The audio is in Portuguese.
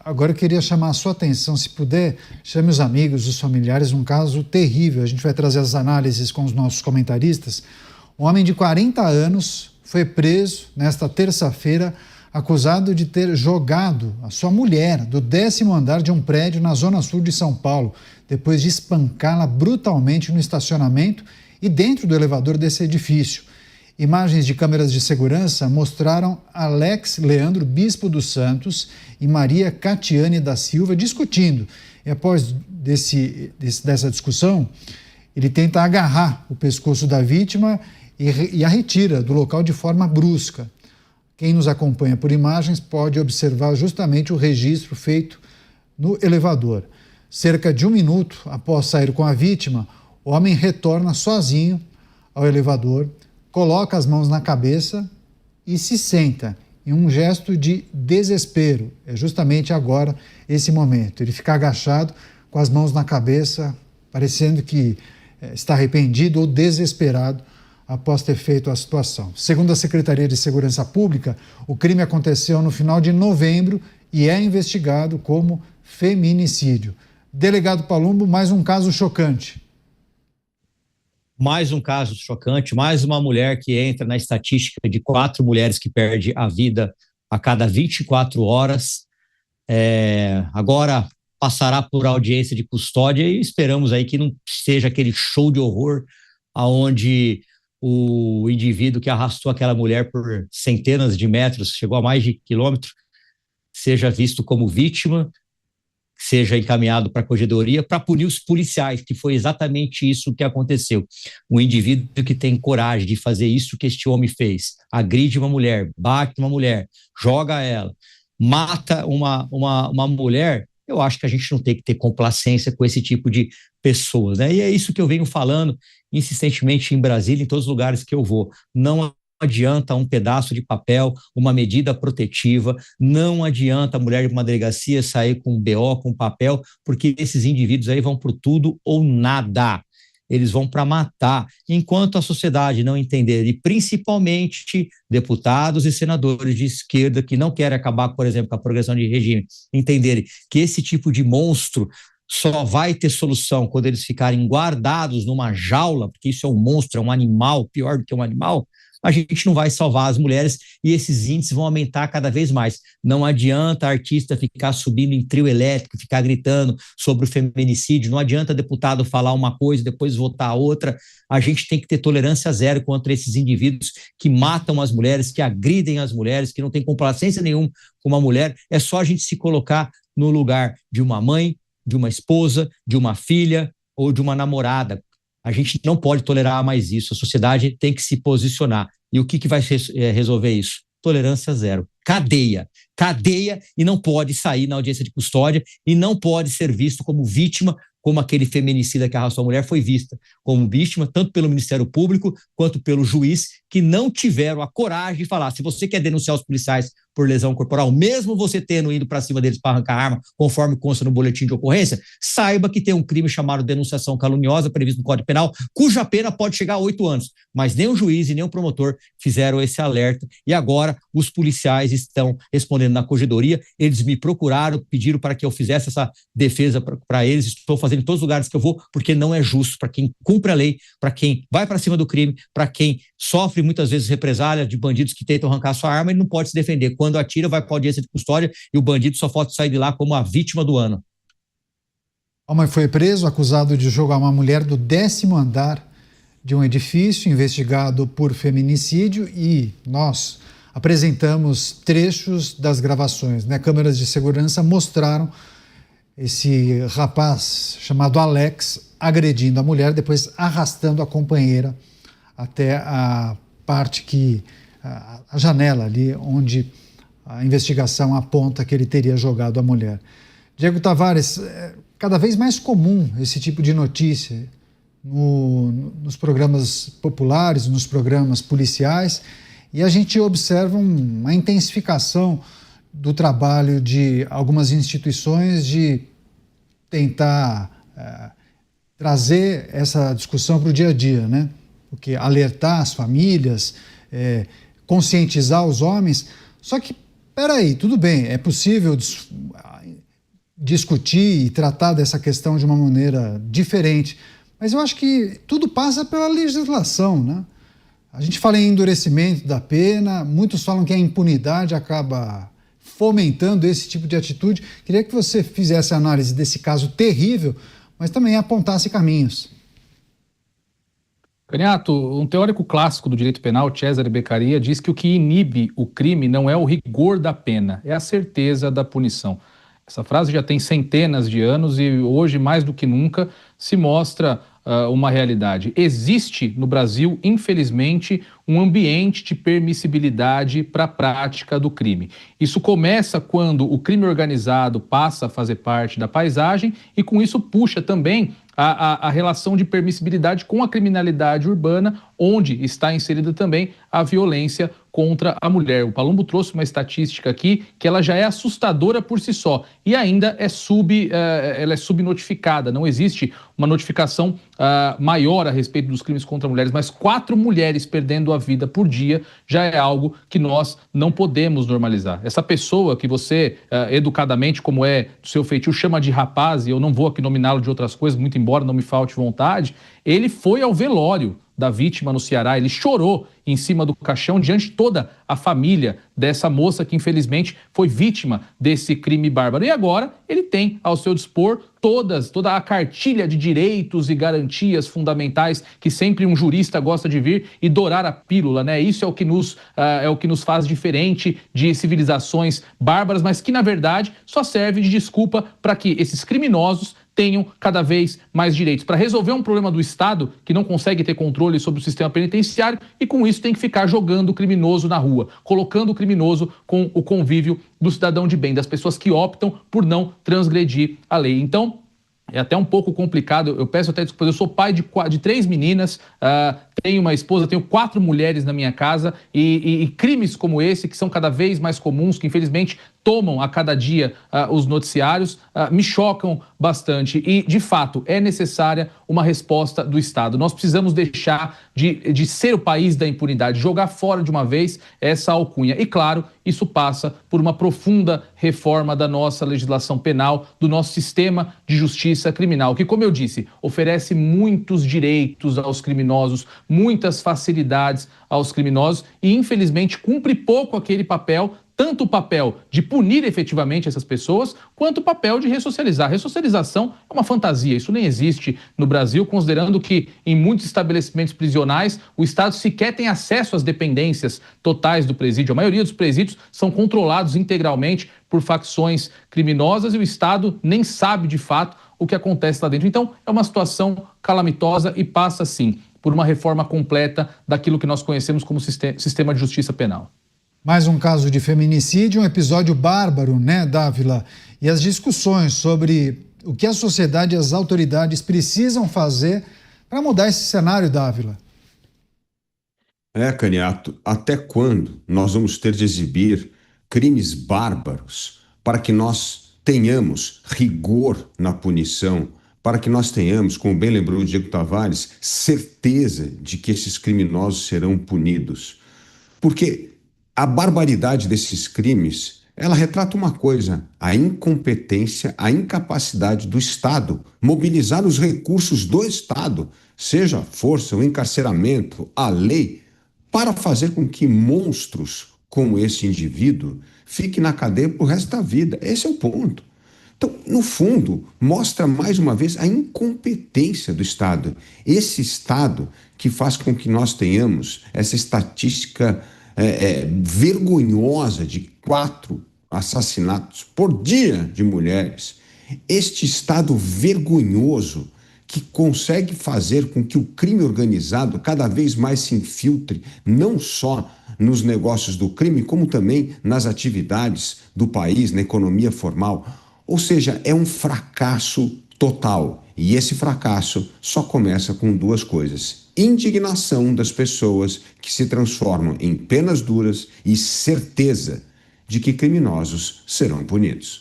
agora eu queria chamar a sua atenção, se puder, chame os amigos, os familiares, um caso terrível. A gente vai trazer as análises com os nossos comentaristas. Um homem de 40 anos foi preso nesta terça-feira, acusado de ter jogado a sua mulher do 10º andar de um prédio na zona sul de São Paulo, depois de espancá-la brutalmente no estacionamento e dentro do elevador desse edifício. Imagens de câmeras de segurança mostraram Alex Leandro Bispo dos Santos e Maria Catiane da Silva discutindo. E após dessa discussão, ele tenta agarrar o pescoço da vítima e a retira do local de forma brusca. Quem nos acompanha por imagens pode observar justamente o registro feito no elevador. Cerca de 1 minuto após sair com a vítima, o homem retorna sozinho ao elevador, coloca as mãos na cabeça e se senta em um gesto de desespero. É justamente agora esse momento. Ele fica agachado com as mãos na cabeça, parecendo que está arrependido ou desesperado após ter feito a situação. Segundo a Secretaria de Segurança Pública, o crime aconteceu no final de novembro e é investigado como feminicídio. Delegado Palumbo, mais um caso chocante. Mais um caso chocante, mais uma mulher que entra na estatística de 4 mulheres que perdem a vida a cada 24 horas. Agora passará por audiência de custódia e esperamos aí que não seja aquele show de horror aonde o indivíduo que arrastou aquela mulher por centenas de metros, chegou a mais de quilômetro, seja visto como vítima, seja encaminhado para a corregedoria para punir os policiais, que foi exatamente isso que aconteceu. Um indivíduo que tem coragem de fazer isso que este homem fez, agride uma mulher, bate uma mulher, joga ela, mata uma mulher, eu acho que a gente não tem que ter complacência com esse tipo de pessoas, né? E é isso que eu venho falando insistentemente em Brasília, em todos os lugares que eu vou. Não adianta um pedaço de papel, uma medida protetiva, não adianta a mulher de uma delegacia sair com um BO, com papel, porque esses indivíduos aí vão por tudo ou nada. Eles vão para matar. Enquanto a sociedade não entender, e principalmente deputados e senadores de esquerda que não querem acabar, por exemplo, com a progressão de regime, entenderem que esse tipo de monstro só vai ter solução quando eles ficarem guardados numa jaula, porque isso é um monstro, é um animal, pior do que um animal, a gente não vai salvar as mulheres e esses índices vão aumentar cada vez mais. Não adianta artista ficar subindo em trio elétrico, ficar gritando sobre o feminicídio, não adianta deputado falar uma coisa e depois votar outra. A gente tem que ter tolerância zero contra esses indivíduos que matam as mulheres, que agridem as mulheres, que não têm complacência nenhuma com uma mulher. É só a gente se colocar no lugar de uma mãe, de uma esposa, de uma filha ou de uma namorada. A gente não pode tolerar mais isso. A sociedade tem que se posicionar. E o que vai resolver isso? Tolerância zero. Cadeia. Cadeia e não pode sair na audiência de custódia e não pode ser visto como vítima, como aquele feminicida que arrastou a mulher foi vista como vítima, tanto pelo Ministério Público quanto pelo juiz, que não tiveram a coragem de falar: se você quer denunciar os policiais por lesão corporal, mesmo você tendo ido para cima deles para arrancar a arma, conforme consta no boletim de ocorrência, saiba que tem um crime chamado denunciação caluniosa, previsto no Código Penal, cuja pena pode chegar a 8 anos. Mas nem o juiz e nem o promotor fizeram esse alerta. E agora os policiais estão respondendo na corregedoria. Eles me procuraram, pediram para que eu fizesse essa defesa para eles. Estou fazendo em todos os lugares que eu vou, porque não é justo para quem cumpre a lei, para quem vai para cima do crime, para quem sofre muitas vezes represália de bandidos que tentam arrancar sua arma, ele não pode se defender. Quando atira, vai para a audiência de custódia e o bandido só pode sair de lá como a vítima do ano. O homem foi preso, acusado de jogar uma mulher do 10º andar de um edifício, investigado por feminicídio, e nós apresentamos trechos das gravações, né? Câmeras de segurança mostraram esse rapaz chamado Alex agredindo a mulher, depois arrastando a companheira até a parte a janela ali onde a investigação aponta que ele teria jogado a mulher. Diego Tavares, é cada vez mais comum esse tipo de notícia nos programas populares, nos programas policiais, e a gente observa uma intensificação do trabalho de algumas instituições de tentar trazer essa discussão para o dia a dia, né? Porque alertar as famílias, conscientizar os homens. Só que, peraí, tudo bem, é possível discutir e tratar dessa questão de uma maneira diferente. Mas eu acho que tudo passa pela legislação, né? A gente fala em endurecimento da pena, muitos falam que a impunidade acaba fomentando esse tipo de atitude. Queria que você fizesse a análise desse caso terrível, mas também apontasse caminhos. Caniato, um teórico clássico do direito penal, Cesare Beccaria, diz que o que inibe o crime não é o rigor da pena, é a certeza da punição. Essa frase já tem centenas de anos e hoje, mais do que nunca, se mostra uma realidade. Existe no Brasil, infelizmente, um ambiente de permissibilidade para a prática do crime. Isso começa quando o crime organizado passa a fazer parte da paisagem e com isso puxa também a relação de permissibilidade com a criminalidade urbana, onde está inserida também a violência contra a mulher. O Palumbo trouxe uma estatística aqui que ela já é assustadora por si só e ainda ela é subnotificada. Não existe uma notificação maior a respeito dos crimes contra mulheres, mas 4 mulheres perdendo a vida por dia já é algo que nós não podemos normalizar. Essa pessoa que você, educadamente, como é do seu feitio, chama de rapaz, e eu não vou aqui nominá-lo de outras coisas, muito embora não me falte vontade, ele foi ao velório da vítima no Ceará, ele chorou em cima do caixão diante de toda a família dessa moça que infelizmente foi vítima desse crime bárbaro. E agora ele tem ao seu dispor toda a cartilha de direitos e garantias fundamentais que sempre um jurista gosta de vir e dourar a pílula, né? Isso é o que nos faz diferente de civilizações bárbaras, mas que na verdade só serve de desculpa para que esses criminosos tenham cada vez mais direitos, para resolver um problema do Estado que não consegue ter controle sobre o sistema penitenciário e com isso tem que ficar jogando o criminoso na rua, colocando o criminoso com o convívio do cidadão de bem, das pessoas que optam por não transgredir a lei. Então, é até um pouco complicado, eu peço até desculpas, eu sou pai de 3 meninas, tenho uma esposa, tenho 4 mulheres na minha casa e crimes como esse, que são cada vez mais comuns, que infelizmente tomam a cada dia os noticiários, me chocam bastante e, de fato, é necessária uma resposta do Estado. Nós precisamos deixar de ser o país da impunidade, jogar fora de uma vez essa alcunha. E, claro, isso passa por uma profunda reforma da nossa legislação penal, do nosso sistema de justiça criminal, que, como eu disse, oferece muitos direitos aos criminosos, muitas facilidades aos criminosos e, infelizmente, cumpre pouco aquele papel, tanto o papel de punir efetivamente essas pessoas, quanto o papel de ressocializar. Ressocialização é uma fantasia, isso nem existe no Brasil, considerando que em muitos estabelecimentos prisionais o Estado sequer tem acesso às dependências totais do presídio. A maioria dos presídios são controlados integralmente por facções criminosas e o Estado nem sabe de fato o que acontece lá dentro. Então, é uma situação calamitosa e passa, sim, por uma reforma completa daquilo que nós conhecemos como sistema de justiça penal. Mais um caso de feminicídio, um episódio bárbaro, né, Dávila? E as discussões sobre o que a sociedade e as autoridades precisam fazer para mudar esse cenário, Dávila. Caniato, até quando nós vamos ter de exibir crimes bárbaros para que nós tenhamos rigor na punição, para que nós tenhamos, como bem lembrou o Diego Tavares, certeza de que esses criminosos serão punidos? Porque a barbaridade desses crimes, ela retrata uma coisa: a incompetência, a incapacidade do Estado mobilizar os recursos do Estado, seja a força, o encarceramento, a lei, para fazer com que monstros como esse indivíduo fiquem na cadeia pro resto da vida. Esse é o ponto. Então, no fundo, mostra mais uma vez a incompetência do Estado. Esse Estado que faz com que nós tenhamos essa estatística vergonhosa de 4 assassinatos por dia de mulheres. Este Estado vergonhoso que consegue fazer com que o crime organizado cada vez mais se infiltre, não só nos negócios do crime, como também nas atividades do país, na economia formal. Ou seja, é um fracasso total. E esse fracasso só começa com 2 coisas: indignação das pessoas, que se transformam em penas duras, e certeza de que criminosos serão punidos.